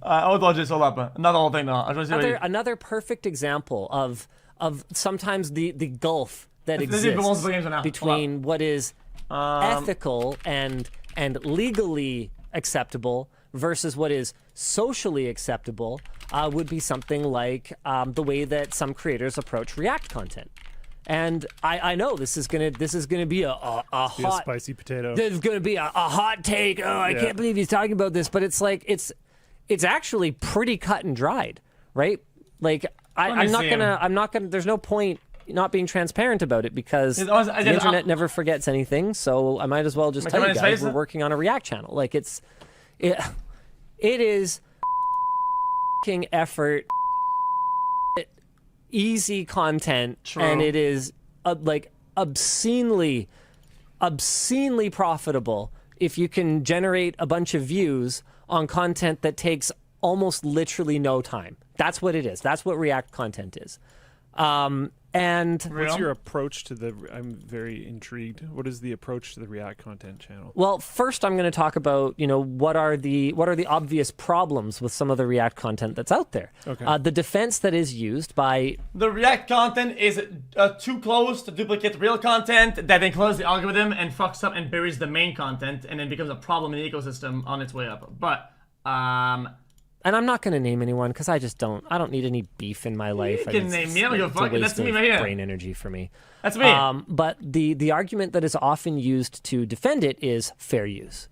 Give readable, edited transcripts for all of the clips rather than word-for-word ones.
I'll just hold up. Not the whole thing though. I just want to see Another perfect example of sometimes the gulf that This is multiple games exists now. between what is ethical and legally acceptable versus what is socially acceptable would be something like the way that some creators approach React content. And I know this is gonna be a hot spicy potato. There's gonna be a hot take. Oh, I can't believe he's talking about this, but it's like it's actually pretty cut and dried, right? Like I'm not gonna. There's no point not being transparent about it because the internet never forgets anything. So I might as well just tell you guys we're working on a React channel. Like it is effort. Easy content. True. And it is like obscenely profitable if you can generate a bunch of views on content that takes almost literally no time. That's what it is. That's what React content is. And what's your approach to the? I'm very intrigued. What is the approach to the React content channel? Well, first I'm going to talk about what are the obvious problems with some of the React content that's out there. Okay. The defense that is used by the React content is too close to duplicate real content that then closes the algorithm and fucks up and buries the main content and then becomes a problem in the ecosystem on its way up. But and I'm not going to name anyone because I don't need any beef in my life. You can name me. I don't give a fuck. That's me right here. Brain energy for me. That's me. But the argument that is often used to defend it is fair use.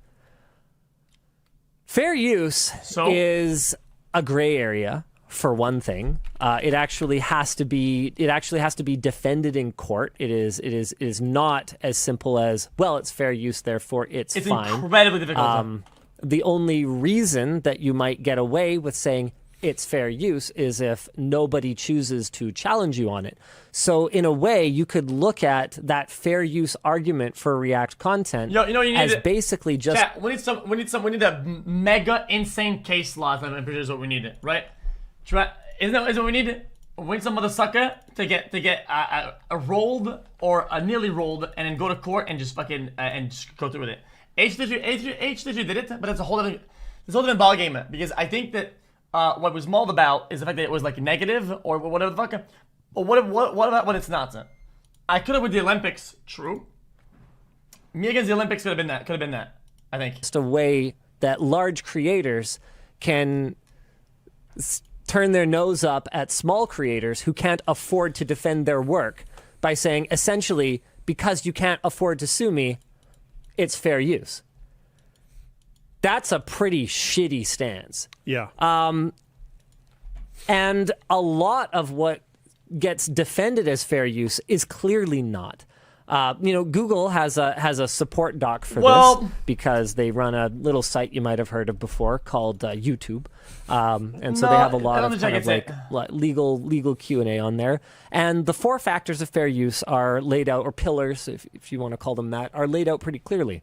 Fair use is a gray area for one thing. It actually has to be defended in court. It is not as simple as, well, it's fair use, therefore it's fine. It's incredibly difficult. The only reason that you might get away with saying it's fair use is if nobody chooses to challenge you on it. So in a way, you could look at that fair use argument for React content as basically just... Chat, we need a mega insane case law. I'm pretty sure is what we need, right? Isn't that what we need? We need some mother sucker to get a rolled or a nearly rolled and then go to court and just fucking and just go through with it. H3 did it, but it's a whole different ball game because I think that what was mauled about is the fact that it was like negative or whatever the fuck. But what about when it's not? I could have with the Olympics, true. Me against the Olympics could have been that. I think just a way that large creators can turn their nose up at small creators who can't afford to defend their work by saying essentially, because you can't afford to sue me, it's fair use. That's a pretty shitty stance. Yeah. And a lot of what gets defended as fair use is clearly not. Google has a support doc for this because they run a little site you might have heard of before called YouTube, and so they have a lot of kind of like legal Q&A on there. And the 4 factors of fair use are laid out, or pillars, if you want to call them that, are laid out pretty clearly.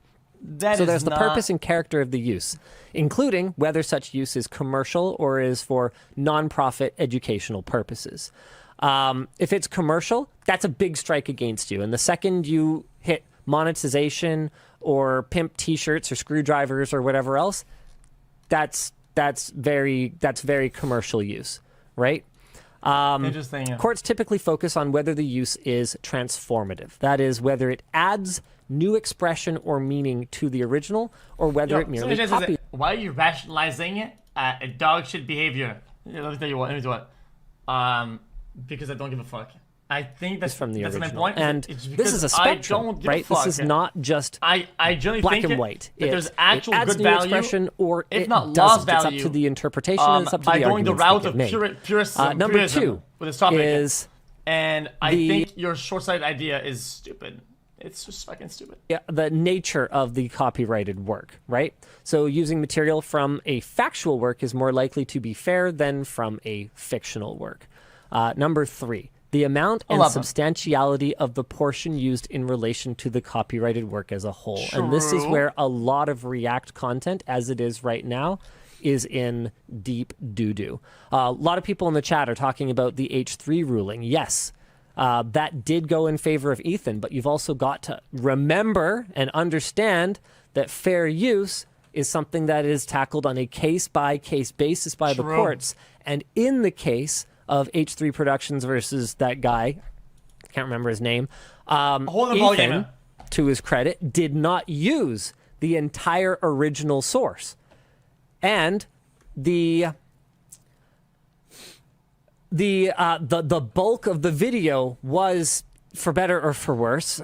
So there's the purpose and character of the use, including whether such use is commercial or is for non-profit educational purposes. If it's commercial, that's a big strike against you. And the second you hit monetization or pimp T-shirts or screwdrivers or whatever else, that's very commercial use, right? Interesting. Yeah. Courts typically focus on whether the use is transformative. That is, whether it adds new expression or meaning to the original, or whether it merely copies. Why are you rationalizing a dog shit behavior? Let me tell you what. Because I don't give a fuck. I think that's from the original. My point. And this is a spectrum, right? This is not just I generally black think and white. There's actual it adds good new value, expression, or if it not doesn't. lost value. It's up to the interpretation. And it's up to by the going the route of purism. Number purism 2 with this topic is, and I think your short-sighted idea is stupid. It's just fucking stupid. Yeah, the nature of the copyrighted work, right? So using material from a factual work is more likely to be fair than from a fictional work. Number 3, the amount and substantiality of the portion used in relation to the copyrighted work as a whole. True. And this is where a lot of React content, as it is right now, is in deep doo-doo. A lot of people in the chat are talking about the H3 ruling. Yes, that did go in favor of Ethan, but you've also got to remember and understand that fair use is something that is tackled on a case-by-case basis by the True. courts. And in the case of H3 Productions versus that guy, I can't remember his name, Hold the ball game. Ethan, to his credit, did not use the entire original source. And the bulk of the video was, for better or for worse,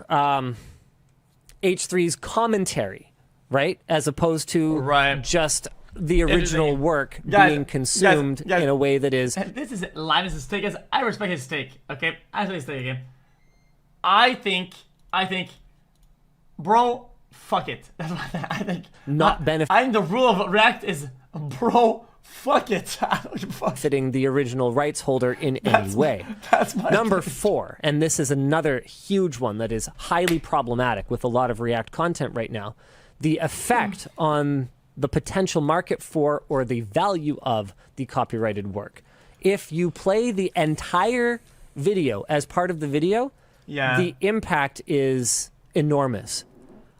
H3's commentary, right? As opposed to just the original work being consumed in a way that is... This is Linus' take. I respect his take, okay? I respect his take, okay? I think, bro, fuck it. That's what I think. I think the rule of React is, bro, fuck it. I don't give a fuck. Benefiting the original rights holder in any way. That's my Number take. 4, and this is another huge one that is highly problematic with a lot of React content right now, the effect on the potential market for or the value of the copyrighted work. If you play the entire video as part of the video, the impact is enormous.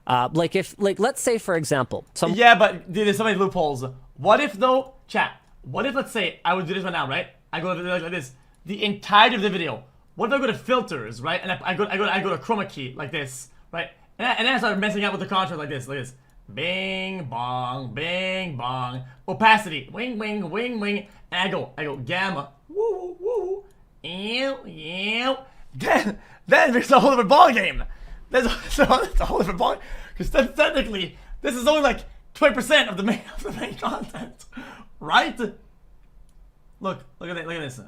Let's say, for example, but there's so many loopholes. What if though, chat? What if, let's say, I would do this right now, right? I go like this, the entirety of the video. What if I go to filters, right? And I go to chroma key like this, right? And then I start messing up with the contrast like this. Bing bong, bing bong. Opacity, wing wing wing wing. And I go gamma, woo woo, ew. Then there's a whole different ball game. There's a whole different ball. Because technically, this is only like 20% of the main content, right? Look at this.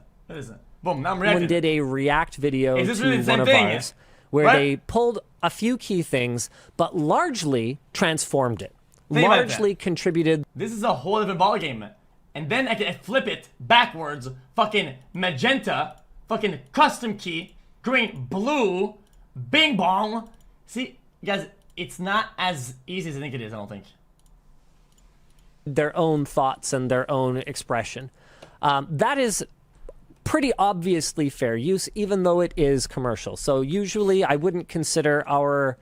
Boom. Now I'm reacting. Someone did a React video Is this to really the same one of thing? ours where they pulled a few key things, but largely transformed it. Think about Largely contributed. This is a whole different ball game. And then I can flip it backwards, fucking magenta, fucking custom key, green, blue, bing bong. See, guys, it's not as easy as I think it is, I don't think. Their own thoughts and their own expression. That is pretty obviously fair use, even though it is commercial. So usually I wouldn't consider our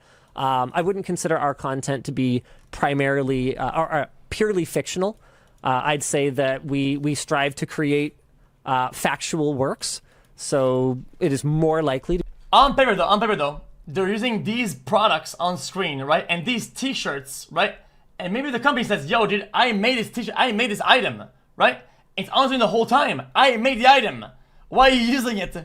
content to be primarily or purely fictional. I'd say that we strive to create factual works, so it is more likely to... On paper though, they're using these products on screen, right? And these t-shirts, right? And maybe the company says, yo, dude, I made this t-shirt, I made this item, right? It's on screen the whole time. I made the item. Why are you using it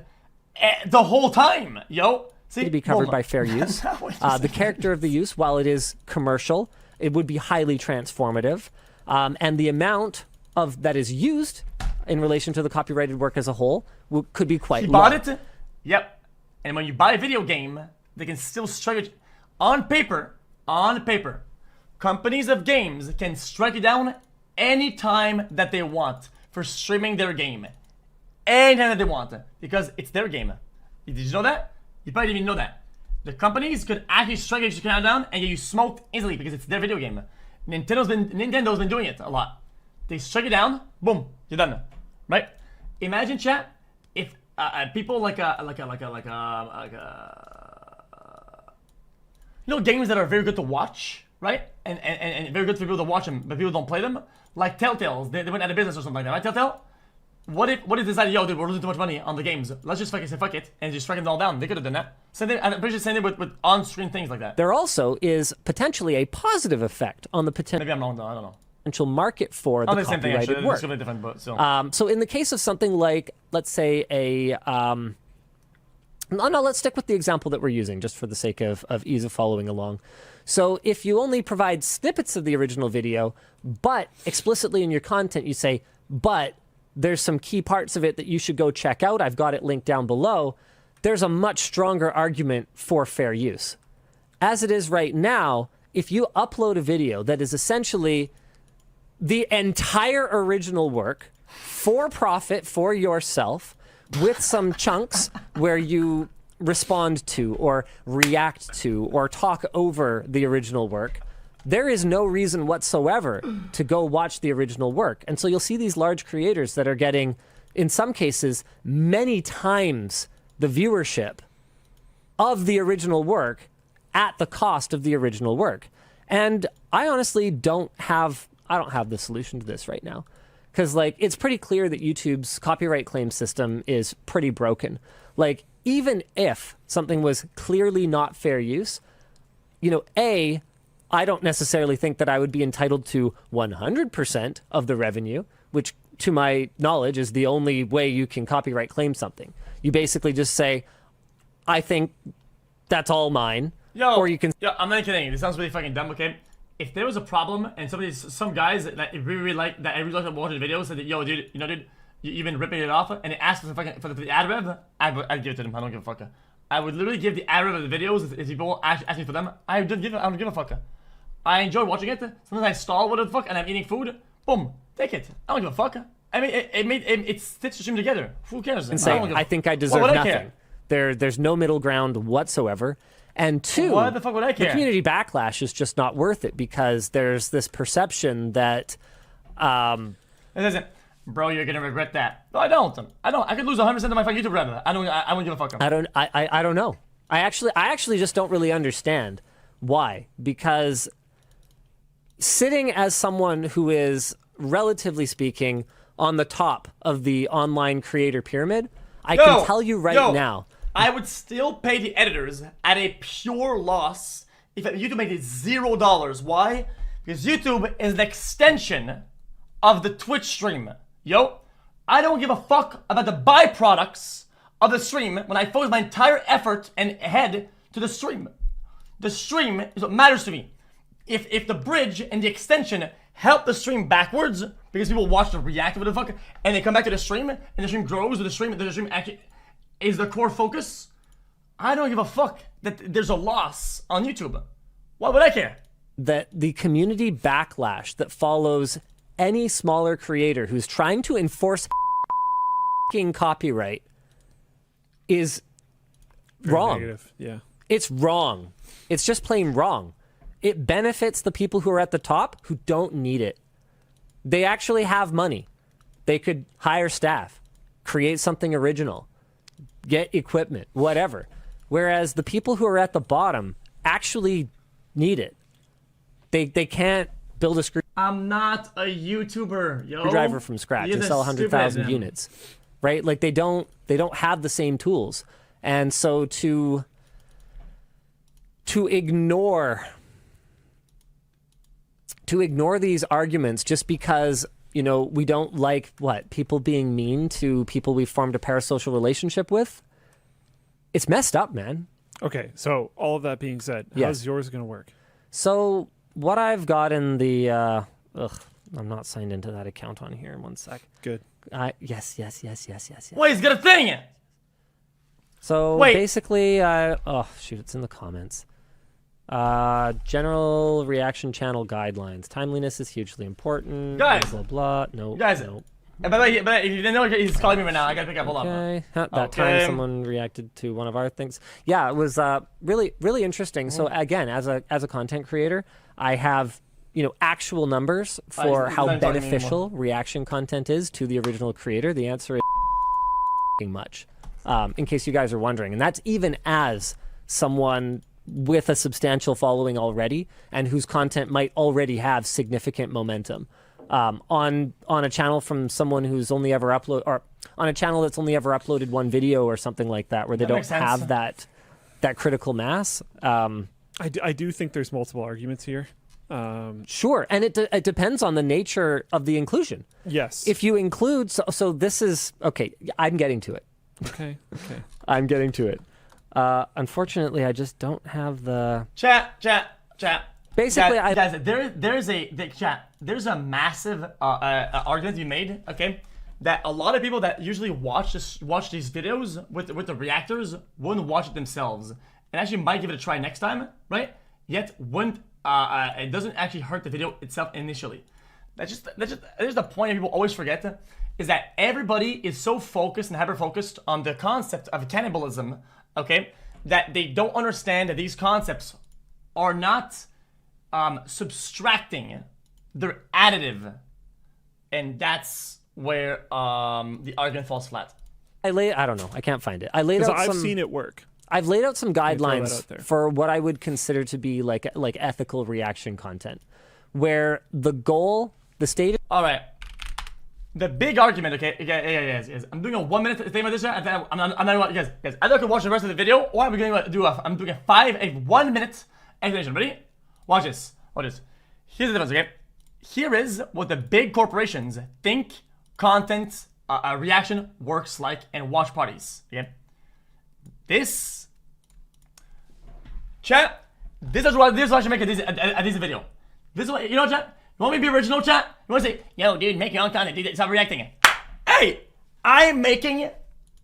the whole time, yo? See? To be covered by fair use. The character of the use, while it is commercial, it would be highly transformative. And the amount of that is used in relation to the copyrighted work as a whole could be quite low. Bought it? Yep. And when you buy a video game, they can still strike it on paper. Companies of games can strike it down anytime that they want for streaming their game. Anytime that they want, because it's their game. Did you know that? You probably didn't even know that. The companies could actually strike it down and get you smoked easily because it's their video game. Nintendo's been doing it a lot. They strike it down, boom, you're done, right? Imagine, chat, if people games that are very good to watch, right? And very good for people to watch them, but people don't play them. Like Telltale's, they went out of business or something like that, right? Telltale. What if they decided, yo, dude, we're losing too much money on the games. Let's just fuck it, and just strike them all down. They could have done that. I'm pretty sure same thing with on-screen things like that. There also is potentially a positive effect on the potential. Maybe I'm wrong though. I don't know. Potential market for the copyrighted work. It's really different, but still. So in the case of something like, let's say let's stick with the example that we're using just for the sake of ease of following along. So if you only provide snippets of the original video, but explicitly in your content you say, but there's some key parts of it that you should go check out. I've got it linked down below. There's a much stronger argument for fair use. As it is right now, if you upload a video that is essentially the entire original work for profit for yourself with some chunks where you respond to or react to or talk over the original work, there is no reason whatsoever to go watch the original work. And so you'll see these large creators that are getting, in some cases, many times the viewership of the original work at the cost of the original work. And I honestly don't have the solution to this right now. Because, like, it's pretty clear that YouTube's copyright claim system is pretty broken. Like, even if something was clearly not fair use, you know, I don't necessarily think that I would be entitled to 100% of the revenue, which, to my knowledge, is the only way you can copyright claim something. You basically just say, I think that's all mine. Or you can... Yo, I'm not kidding. This sounds really fucking dumb, okay? If there was a problem and some guys that really like that every like watching the videos said that, yo, dude, you know, dude, you've been ripping it off, and they asked for the ad rev, I'd give it to them. I don't give a fuck. I would literally give the ad rev of the videos if people ask me for them. I don't give a fuck. I enjoy watching it. Sometimes I stall whatever the fuck and I'm eating food. Boom, take it. I don't give a fuck. I mean, it stitched the stream together. Who cares? And say, I think I deserve nothing. There's no middle ground whatsoever. And two, what the fuck would I care? The community backlash is just not worth it because there's this perception that... Listen, bro, you're gonna regret that. No, I don't. I could lose 100% of my fucking YouTube revenue. I don't give a fuck. I don't know. I actually just don't really understand why. Because sitting as someone who is, relatively speaking, on the top of the online creator pyramid, I can tell you right now... I would still pay the editors at a pure loss if YouTube made it $0. Why? Because YouTube is an extension of the Twitch stream. Yo, I don't give a fuck about the byproducts of the stream when I focus my entire effort and head to the stream. The stream is what matters to me. If the bridge and the extension help the stream backwards because people watch the react to what the fuck and they come back to the stream and the stream grows or the stream actually is the core focus, I don't give a fuck that there's a loss on YouTube. Why would I care? That the community backlash that follows any smaller creator who's trying to enforce copyright is wrong. Negative. Yeah. It's wrong. It's just plain wrong. It benefits the people who are at the top who don't need it. They actually have money. They could hire staff, create something original, get equipment, whatever. Whereas the people who are at the bottom actually need it. They can't build a I'm not a YouTuber, yo. Screwdriver from scratch and sell 100,000 units, right? Like they don't have the same tools, and so to ignore these arguments just because, you know, we don't like people being mean to people we've formed a parasocial relationship with. It's messed up, man. Okay, so all of that being said, how's yours going to work? So what I've got in the I'm not signed into that account on here. 1 sec. Good. Yes. Wait, he's got a thing. So basically, oh shoot, it's in the comments. General reaction channel guidelines. Timeliness is hugely important. Guys, blah blah. No, guys. No. But if you didn't know, he's calling me right now. I gotta pick up. Hold on. Okay. That time someone reacted to one of our things. Yeah, it was really interesting. So again, as a content creator, I have, you know, actual numbers for how beneficial reaction content is to the original creator. The answer is much. In case you guys are wondering, and that's even as someone with a substantial following already and whose content might already have significant momentum. On a channel from someone who's only ever on a channel that's only ever uploaded one video or something like that, where they don't have that critical mass. I do think there's multiple arguments here. Sure, and it depends on the nature of the inclusion. Yes. If you include, so this is okay. I'm getting to it. Okay. I'm getting to it. Unfortunately, I just don't have the chat. Basically, guys, there's a massive argument to be made. Okay, that a lot of people that usually watch these videos with the reactors wouldn't watch it themselves, and actually might give it a try next time, right? Yet wouldn't. It doesn't actually hurt the video itself initially. That's the point that people always forget, is that everybody is so focused and hyper focused on the concept of cannibalism, okay, that they don't understand that these concepts are not subtracting, they're additive, and that's where the argument falls flat. I don't know. I can't find it. I laid out I've seen it work. I've laid out some throw that guidelines out there. for what I would consider to be like ethical reaction content, where the goal, the stated. All right. The big argument, okay, yes. I'm doing a 1 minute thing with this. I'm not, guys. Either I could watch the rest of the video, or I'm going to do I'm doing a 1 minute explanation. Ready? Watch this. Watch this. Here's the difference, okay? Here is what the big corporations think content reaction works like and watch parties. Okay? This chat. This is what I should make a decent video. This is what, you know, chat. You want me to be original, chat? You want to say, yo, dude, make your own content. Dude, stop reacting. Hey, I'm making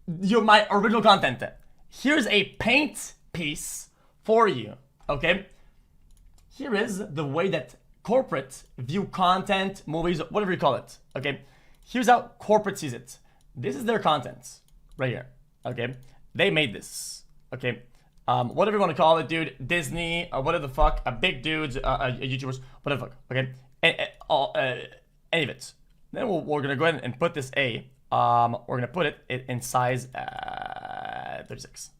my original content. Here's a paint piece for you, okay? Here is the way that corporate view content, movies, whatever you call it, okay? Here's how corporate sees it. This is their content, right here, okay? They made this, okay? Whatever you want to call it, dude, Disney, whatever the fuck, big dudes, YouTubers, whatever the fuck, okay? Any of it. Then we're gonna go ahead and put this A. We're gonna put it in size 36.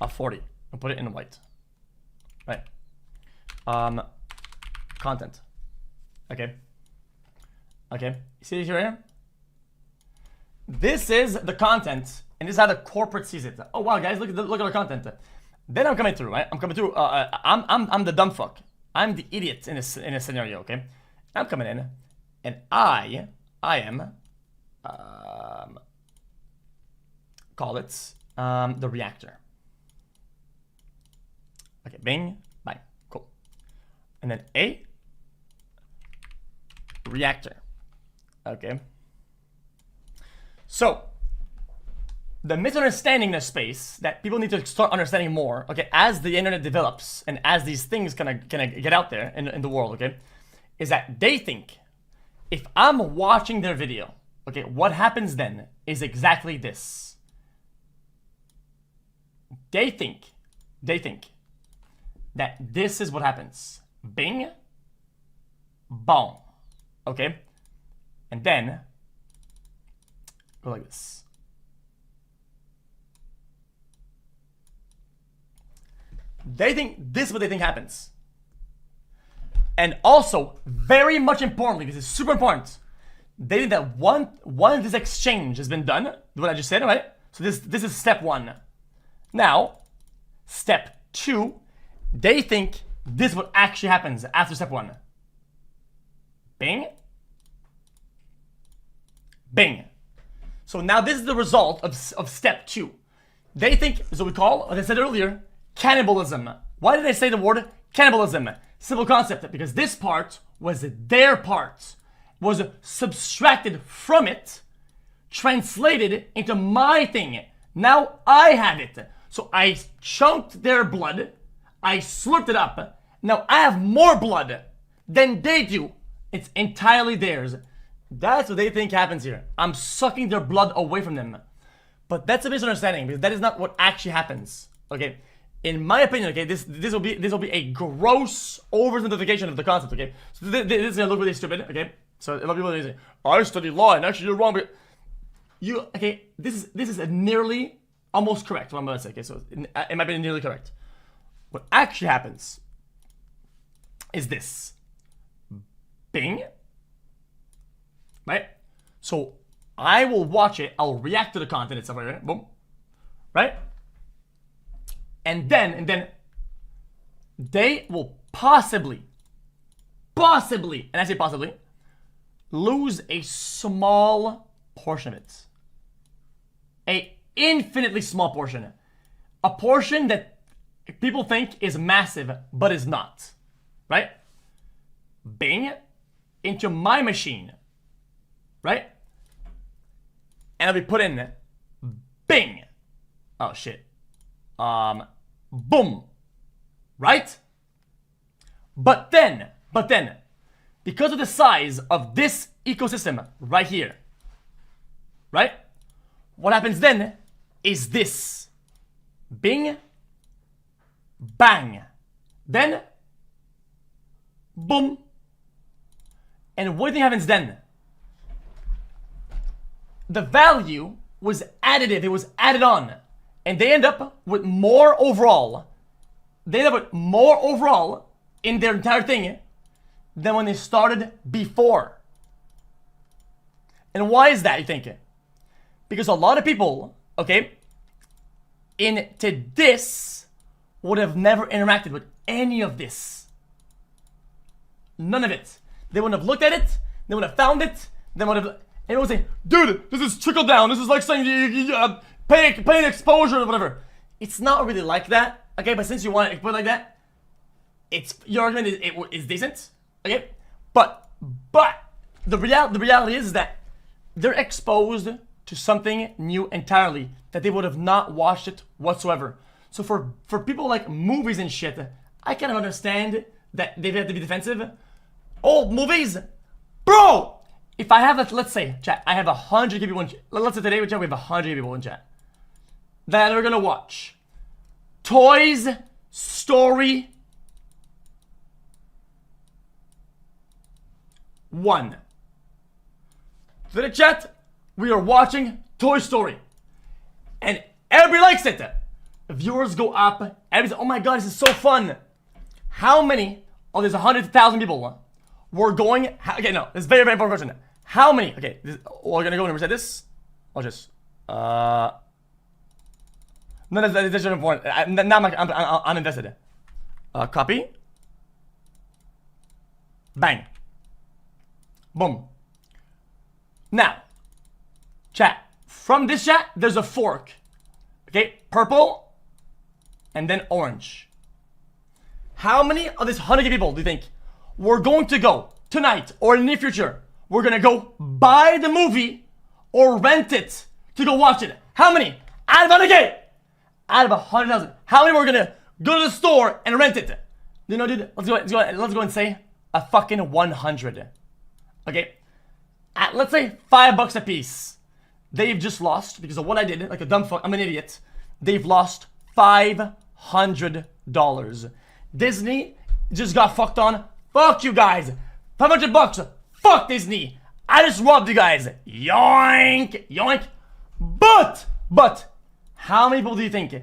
40. We'll put it in white. Right. Content. Okay. Okay. You see this right here? This is the content, and this is how the corporate sees it. Oh wow, guys, look at our content. Then I'm coming through, right? I'm coming through. I'm the dumb fuck. I'm the idiot in this scenario, okay? I'm coming in, and I am, call it the reactor. Okay, bing, bang, cool. And then A, reactor. Okay. So, the misunderstanding in the space that people need to start understanding more, okay, as the internet develops and as these things kind of get out there in the world, okay, is that they think if I'm watching their video, okay, what happens then is exactly this. They think that this is what happens. Bing, bong, okay, and then go like this. They think this is what they think happens. And also, very much importantly, this is super important, they think that one this exchange has been done, what I just said, right? So this is step 1. Now, step 2, they think this is what actually happens after step 1. Bing. Bing. So now this is the result of step 2. They think, as we call, like I said earlier, cannibalism. Why did I say the word cannibalism? Simple concept, because this part was their part, was subtracted from it, translated into my thing. Now I have it. So I chunked their blood, I slurped it up. Now I have more blood than they do. It's entirely theirs. That's what they think happens here. I'm sucking their blood away from them. But that's a misunderstanding, because that is not what actually happens. Okay? In my opinion, okay, this will be a gross oversimplification of the concept, okay? So this is gonna look really stupid, okay? So a lot of people are saying, I study law and actually you're wrong, but you, okay, this is a nearly almost correct what I'm gonna say, okay? So it might be nearly correct. What actually happens is this. Bing. Right? So I will watch it, I'll react to the content itself, right? Boom. Right? And then they will possibly, and I say possibly, lose a small portion of it. A infinitely small portion. A portion that people think is massive, but is not. Right? Bing into my machine. Right? And it'll be put in bing. Oh shit. Boom. Right? But then, because of the size of this ecosystem right here, right? What happens then is this. Bing, bang. Then, boom. And what do you think happens then? The value was additive, it was added on. And they end up with more overall. They end up with more overall in their entire thing than when they started before. And why is that, you think? Because a lot of people, okay, into this would have never interacted with any of this. None of it. They wouldn't have looked at it. They would have found it. They would have, and it would say, dude, this is trickle down. This is like saying paying exposure or whatever. It's not really like that, okay? But since you want to put it like that, your argument is decent, okay? But the reality is that they're exposed to something new entirely that they would have not watched it whatsoever. So for people like movies and shit, I kind of understand that they have to be defensive. Old movies, bro. If I have, let's say, chat, I have 100 people in chat. Let's say today, chat, we have 100 people in chat that are gonna watch Toy Story 1. To the chat, we are watching Toy Story, and everybody likes it. Viewers go up. Everybody's, oh my god, this is so fun. How many of these 100,000 people were going? Okay, no, this is very, very important question. How many? Okay, we're gonna go and reset this. I'll just no, that's important. Now I'm invested. Copy. Bang. Boom. Now, chat. From this chat, there's a fork. Okay, purple, and then orange. How many of these 100 people do you think we're going to go tonight or in the near future? We're gonna go buy the movie or rent it to go watch it. How many? Out of 100K. Out of 100,000. How many we're gonna go to the store and rent it? You know, dude. Let's go and say a fucking 100. Okay. Let's say $5 a piece. They've just lost, because of what I did, like a dumb fuck, I'm an idiot. They've lost $500. Disney just got fucked on. Fuck you guys. $500. Fuck Disney. I just robbed you guys. Yoink. Yoink. But, how many people do you think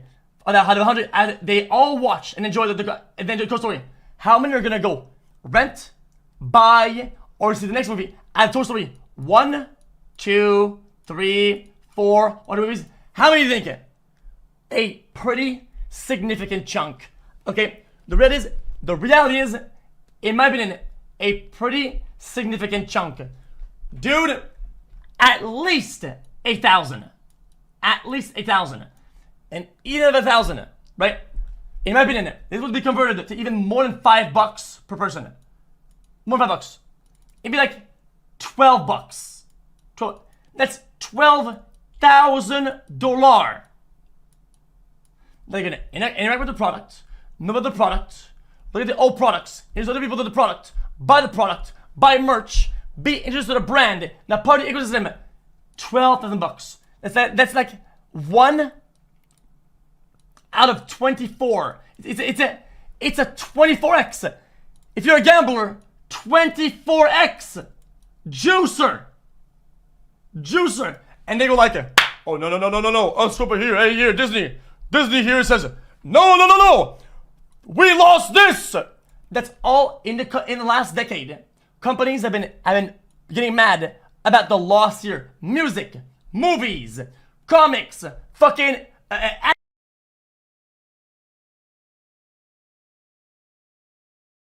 out of 100, they all watch and enjoy the Toy Story? How many are gonna go rent, buy, or see the next movie at Toy Story 1, 2, 3, 4, what movies? How many do you think? A pretty significant chunk. Okay, the reality is, in my opinion, a pretty significant chunk. Dude, at least 8,000. At least 8,000. And even 1,000, right? In my opinion, this would be converted to even more than $5 per person. More than $5. It'd be like $12. That's $12,000. They're gonna interact with the product, know about the product, look at the old products, here's other people do the product, buy merch, be interested in a brand, now part of the ecosystem. $12,000. That's like 1 out of 24. It's a 24x. If you're a gambler, 24x juicer. And they go like, oh no, us over here, hey here, Disney here says, no, we lost this. That's all in the last decade. Companies have been getting mad about the loss here. Music, movies, comics, fucking